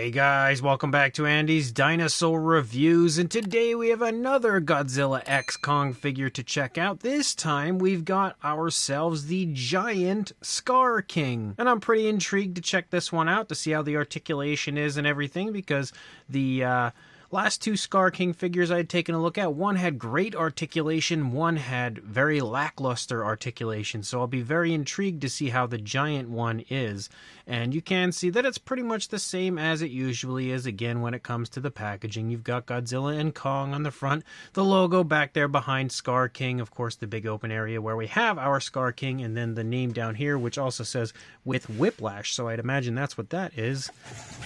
Hey guys, welcome back to Andy's Dinosaur Reviews, and today we have another Godzilla X Kong figure to check out. This time we've got ourselves the Giant Skar King, and I'm pretty intrigued to check this one out to see how the articulation is and everything, because the last two Skar King figures I had taken a look at, one had great articulation, one had very lackluster articulation, so I'll be very intrigued to see how the giant one is. And you can see that it's pretty much the same as it usually is. Again, when it comes to the packaging, you've got Godzilla and Kong on the front, the logo back there behind Skar King, of course the big open area where we have our Skar King, and then the name down here, which also says with whiplash, so I'd imagine that's what that is.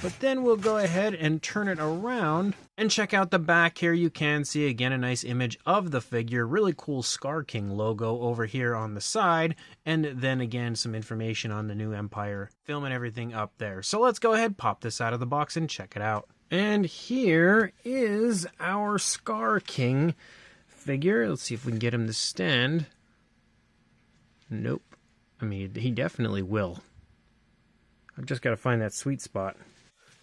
But then we'll go ahead and turn it around and check out the back here. You can see again a nice image of the figure, really cool Skar King logo over here on the side, and then again some information on the new Empire film and everything up there. So let's go ahead, pop this out of the box and check it out. And here is our Skar King figure. Let's see if we can get him to stand. Nope. I mean, he definitely will. I've just got to find that sweet spot.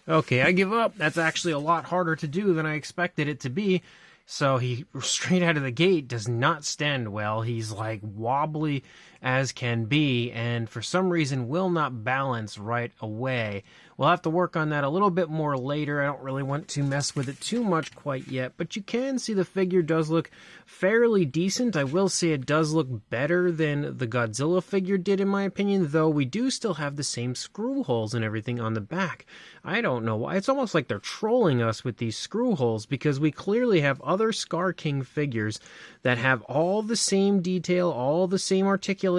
Okay, I give up. That's actually a lot harder to do than I expected it to be. So he, straight out of the gate, does not stand well. He's like wobbly as can be, and for some reason will not balance right away. We'll have to work on that a little bit more later. I don't really want to mess with it too much quite yet, but you can see the figure does look fairly decent. I will say it does look better than the Godzilla figure did, in my opinion, though we do still have the same screw holes and everything on the back. I don't know why. It's almost like they're trolling us with these screw holes, because we clearly have other Skar King figures that have all the same detail, all the same articulation,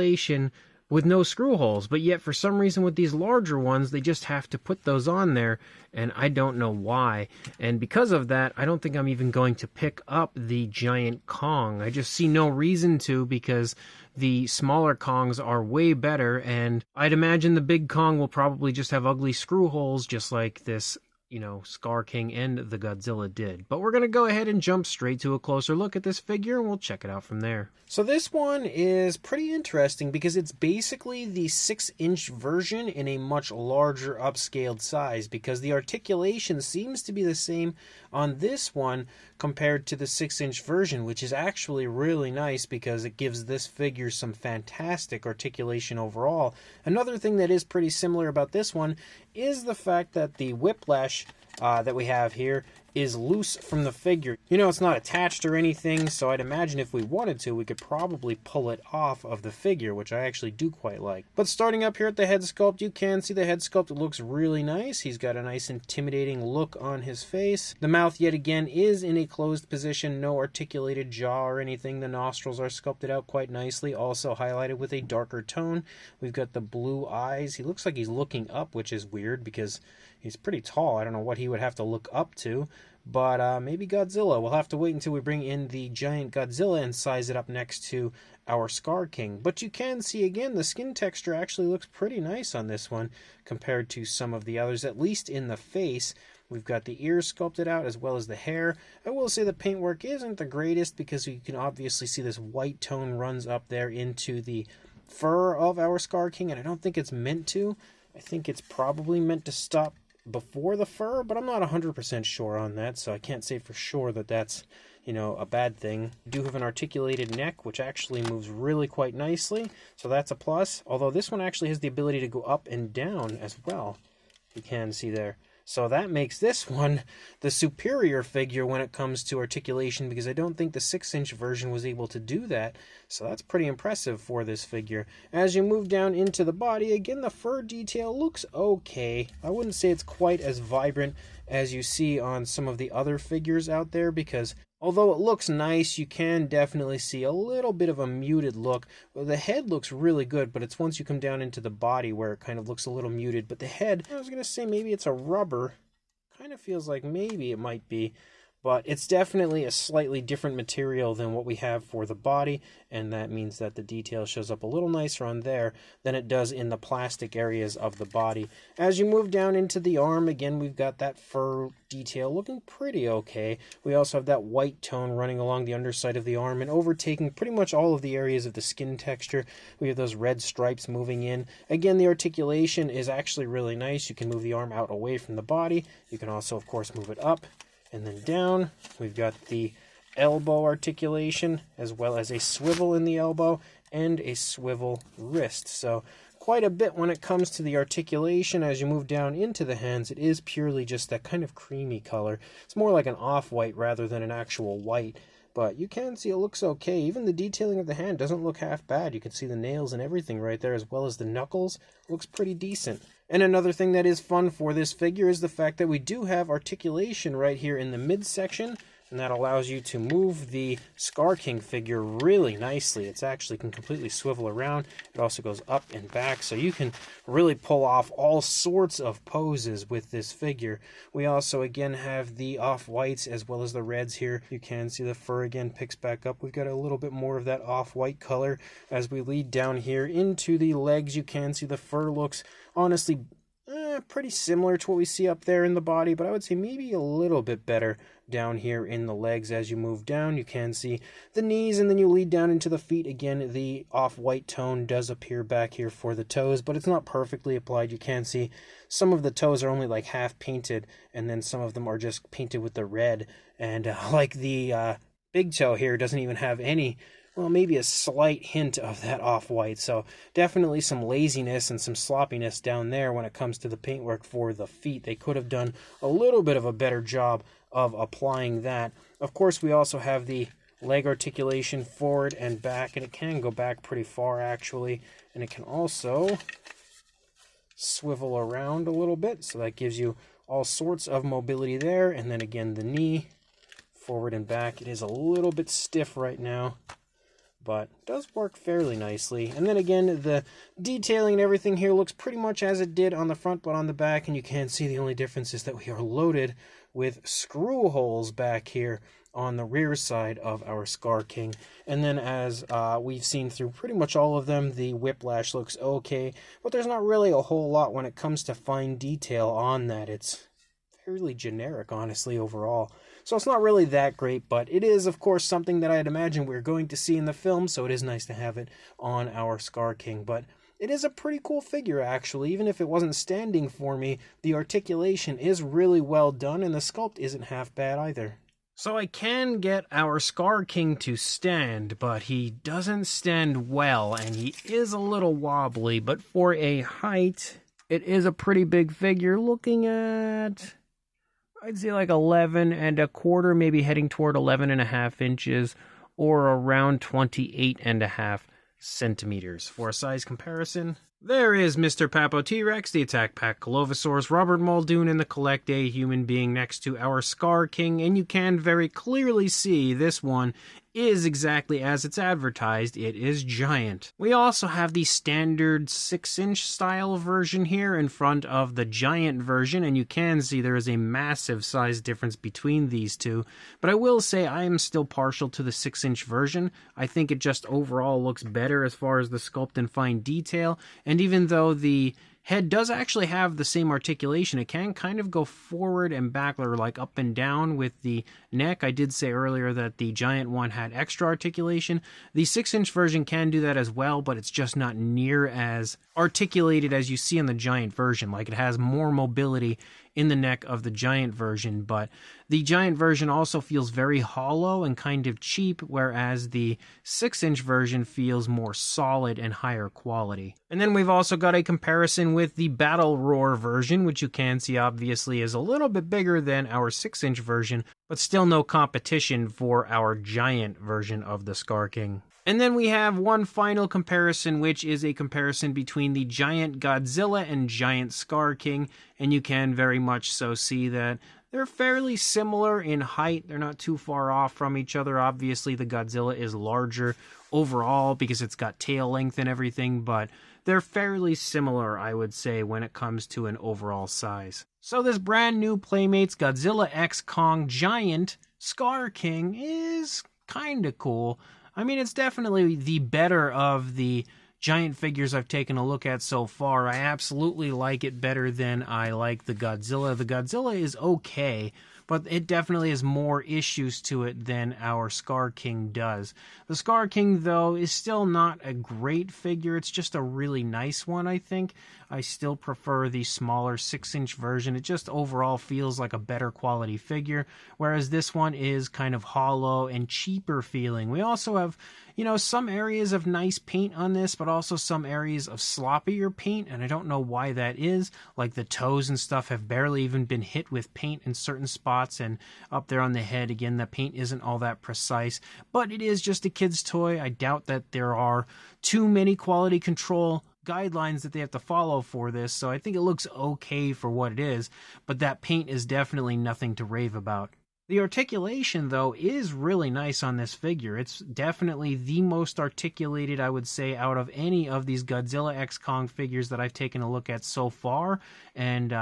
with no screw holes, but yet for some reason with these larger ones they just have to put those on there, and I don't know why. And because of that, I don't think I'm even going to pick up the Giant Kong. I just see no reason to, because the smaller Kongs are way better, and I'd imagine the big Kong will probably just have ugly screw holes just like this, you know, Skar King and the Godzilla did. But we're going to go ahead and jump straight to a closer look at this figure, and we'll check it out from there. So this one is pretty interesting because it's basically the 6-inch version in a much larger upscaled size, because the articulation seems to be the same on this one compared to the 6-inch version, which is actually really nice because it gives this figure some fantastic articulation overall. Another thing that is pretty similar about this one is the fact that the whiplash that we have here is loose from the figure. You know, it's not attached or anything, so I'd imagine if we wanted to, we could probably pull it off of the figure, which I actually do quite like. But starting up here at the head sculpt, you can see the head sculpt. It looks really nice. He's got a nice intimidating look on his face. The mouth, yet again, is in a closed position, no articulated jaw or anything. The nostrils are sculpted out quite nicely, also highlighted with a darker tone. We've got the blue eyes. He looks like he's looking up, which is weird because he's pretty tall. I don't know what he would have to look up to. But maybe Godzilla. We'll have to wait until we bring in the Giant Godzilla and size it up next to our Skar King. But you can see, again, the skin texture actually looks pretty nice on this one compared to some of the others, at least in the face. We've got the ears sculpted out as well as the hair. I will say the paintwork isn't the greatest because you can obviously see this white tone runs up there into the fur of our Skar King, and I don't think it's meant to. I think it's probably meant to stop before the fur, but I'm not 100% sure on that, so I can't say for sure that that's, you know, a bad thing. We do have an articulated neck, which actually moves really quite nicely, so that's a plus, although this one actually has the ability to go up and down as well, you can see there. So that makes this one the superior figure when it comes to articulation, because I don't think the 6-inch version was able to do that. So that's pretty impressive for this figure. As you move down into the body, again, the fur detail looks okay. I wouldn't say it's quite as vibrant as you see on some of the other figures out there, because although it looks nice, you can definitely see a little bit of a muted look. Well, the head looks really good, but it's once you come down into the body where it kind of looks a little muted. But the head, I was going to say maybe it's a rubber. Kind of feels like maybe it might be. but it's definitely a slightly different material than what we have for the body, and that means that the detail shows up a little nicer on there than it does in the plastic areas of the body. As you move down into the arm, again, we've got that fur detail looking pretty okay. We also have that white tone running along the underside of the arm and overtaking pretty much all of the areas of the skin texture. We have those red stripes moving in. Again, the articulation is actually really nice. You can move the arm out away from the body. You can also, of course, move it up and then down. We've got the elbow articulation as well as a swivel in the elbow and a swivel wrist. So quite a bit when it comes to the articulation. As you move down into the hands, it is purely just that kind of creamy color. It's more like an off-white rather than an actual white, but you can see it looks okay. Even the detailing of the hand doesn't look half bad. You can see the nails and everything right there, as well as the knuckles. Looks pretty decent. And another thing that is fun for this figure is the fact that we do have articulation right here in the midsection, and that allows you to move the Skar King figure really nicely. It actually can completely swivel around. It also goes up and back, so you can really pull off all sorts of poses with this figure. We also, again, have the off-whites as well as the reds here. You can see the fur, again, picks back up. We've got a little bit more of that off-white color. As we lead down here into the legs, you can see the fur looks, honestly, pretty similar to what we see up there in the body, but I would say maybe a little bit better down here in the legs. As you move down, you can see the knees, and then you lead down into the feet. Again, the off-white tone does appear back here for the toes, but it's not perfectly applied. You can see some of the toes are only like half painted, and then some of them are just painted with the red, and like the big toe here doesn't even have any, well, maybe a slight hint of that off-white. So definitely some laziness and some sloppiness down there when it comes to the paintwork for the feet. They could have done a little bit of a better job of applying that. Of course, we also have the leg articulation forward and back, and it can go back pretty far actually, and it can also swivel around a little bit, so that gives you all sorts of mobility there. And then again, the knee forward and back. It is a little bit stiff right now, but does work fairly nicely. And then again, the detailing and everything here looks pretty much as it did on the front, but on the back, and you can see the only difference is that we are loaded with screw holes back here on the rear side of our Skar King. And then as we've seen through pretty much all of them, the whiplash looks okay, but there's not really a whole lot when it comes to fine detail on that. It's fairly generic, honestly, overall. So it's not really that great, but it is, of course, something that I'd imagine we're going to see in the film, so it is nice to have it on our Skar King. But it is a pretty cool figure, actually. Even if it wasn't standing for me, the articulation is really well done, and the sculpt isn't half bad either. So I can get our Skar King to stand, but he doesn't stand well, and he is a little wobbly. But for a height, it is a pretty big figure, looking at, I'd say like 11 and a quarter, maybe heading toward 11.5 inches, or around 28.5 centimeters. For a size comparison, there is Mr. Papo T-Rex, the Attack Pack Colovosaurus, Robert Muldoon, and the Collect A human being next to our Skar King, and you can very clearly see this one is exactly as it's advertised. It is giant. We also have the standard 6-inch style version here in front of the giant version, and you can see there is a massive size difference between these two. But I will say I am still partial to the 6-inch version. I think it just overall looks better as far as the sculpt and fine detail, and even though the head does actually have the same articulation, it can kind of go forward and back, or like up and down with the neck. I did say earlier that the giant one had extra articulation. The 6-inch version can do that as well, but it's just not near as articulated as you see in the giant version. Like, it has more mobility in the neck of the giant version, but the giant version also feels very hollow and kind of cheap, whereas the 6-inch version feels more solid and higher quality. And then we've also got a comparison with the Battle Roar version, which you can see obviously is a little bit bigger than our 6-inch version, but still no competition for our giant version of the Skar King. And then we have one final comparison, which is a comparison between the giant Godzilla and giant Skar King, and you can very much so see that they're fairly similar in height. They're not too far off from each other. Obviously, the Godzilla is larger overall because it's got tail length and everything, but they're fairly similar, I would say, when it comes to an overall size. So this brand new Playmates Godzilla X Kong Giant Skar King is kind of cool. I mean, it's definitely the better of the giant figures I've taken a look at so far. I absolutely like it better than I like the Godzilla. The Godzilla is okay, but it definitely has more issues to it than our Skar King does. The Skar King, though, is still not a great figure. It's just a really nice one, I think. I still prefer the smaller 6-inch version. It just overall feels like a better quality figure, whereas this one is kind of hollow and cheaper feeling. We also have, some areas of nice paint on this, but also some areas of sloppier paint, and I don't know why that is. Like the toes and stuff have barely even been hit with paint in certain spots, and up there on the head, again, the paint isn't all that precise, but it is just a kid's toy. I doubt that there are too many quality control guidelines that they have to follow for this, so I think it looks okay for what it is, but that paint is definitely nothing to rave about. The articulation, though, is really nice on this figure. It's definitely the most articulated, I would say, out of any of these Godzilla X Kong figures that I've taken a look at so far, and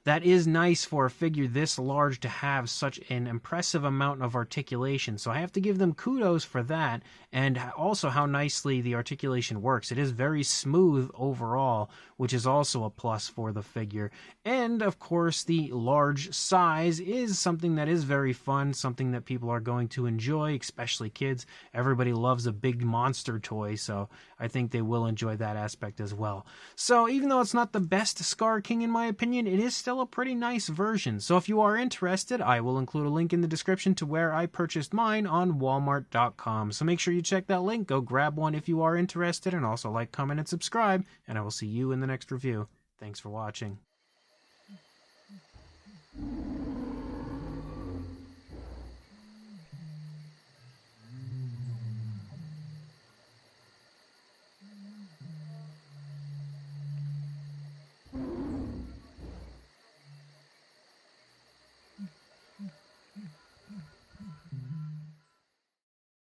that is nice for a figure this large to have such an impressive amount of articulation. So I have to give them kudos for that, and also how nicely the articulation works. It is very smooth overall, which is also a plus for the figure. And of course, the large size is something that is very fun, something that people are going to enjoy, especially kids. Everybody loves a big monster toy, so I think they will enjoy that aspect as well. So even though it's not the best Skar King in my opinion, it is still a pretty nice version. So if you are interested, I will include a link in the description to where I purchased mine on walmart.com. So make sure you check that link, go grab one if you are interested, and also like, comment, and subscribe, and I will see you in the next review. Thanks for watching.